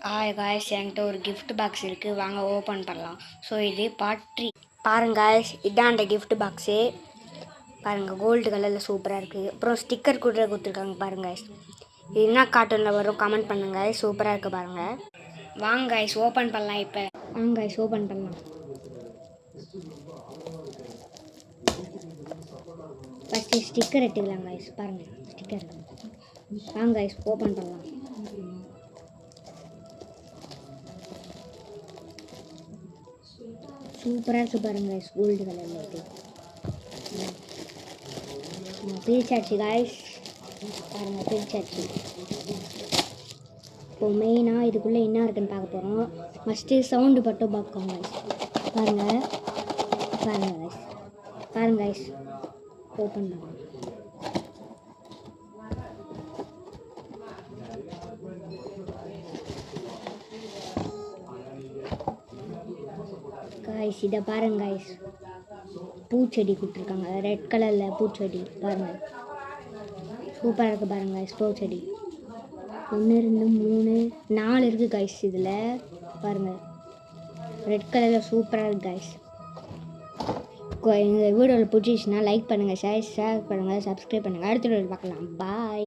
Hi guys, என்கிட்ட ஒரு gift box இருக்குது, வாங்க ஓப்பன் பண்ணலாம். ஸோ இது பார்ட் 3. பாருங்க காய்ஸ், இதான் அந்த கிஃப்ட் பாக்ஸு. பாருங்கள், கோல்டு கலரில் சூப்பராக இருக்குது. அப்புறம் ஸ்டிக்கர் கூட கொடுத்துருக்காங்க பாருங்க காய்ஸ். இது என்ன கார்ட்டூனில் வரும் கமெண்ட் பண்ணுங்க. சூப்பராக இருக்குது பாருங்கள். வாங்க காய்ஸ் ஓப்பன் பண்ணலாம். இப்போ வாங்க காய்ஸ் ஓப்பன் பண்ணலாம். ஃபஸ்ட்டு ஸ்டிக்கர் எடுத்துக்கலாம் காய்ஸ். பாருங்கள் ஸ்டிக்கர். வாங்க காய்ஸ் ஓப்பன் பண்ணலாம். சூப்பராக இருக்குது பாருங்க காய்ஸ், கோல்டு கலரில் இருக்குது. பிரிச்சாச்சு காய்ஸ், பாருங்கள் பிரிச்சாச்சு. இப்போது மெயினாக இதுக்குள்ளே என்ன இருக்குன்னு பார்க்க போகிறோம். ஃபஸ்ட்டு சவுண்டு மட்டும் பார்க்கோங்க காய்ஸ். பாருங்கள் பாருங்கள் காய்ஸ், பாருங்கள் காய்ஸ் ஓப்பன் பண்ணலாம். காய்ஸ் இதை பாருங்க காய்ஸ், பூச்செடி கொடுத்துருக்காங்க. ரெட் கலரில் பூச்செடி பாருங்கள், சூப்பராக இருக்குது பாருங்கள் காய்ஸ். பூச்செடி 1 2 3 4 இருக்குது காய்ஸ். இதில் பாருங்கள் ரெட் கலரில் சூப்பராக இருக்குது காய்ஸ். இந்த வீடியோவில் பிடிச்சிச்சுன்னா லைக் பண்ணுங்கள், ஷேர் பண்ணுங்கள், சப்ஸ்கிரைப் பண்ணுங்கள். அடுத்த வீடியோவில் பார்க்கலாம். பாய்.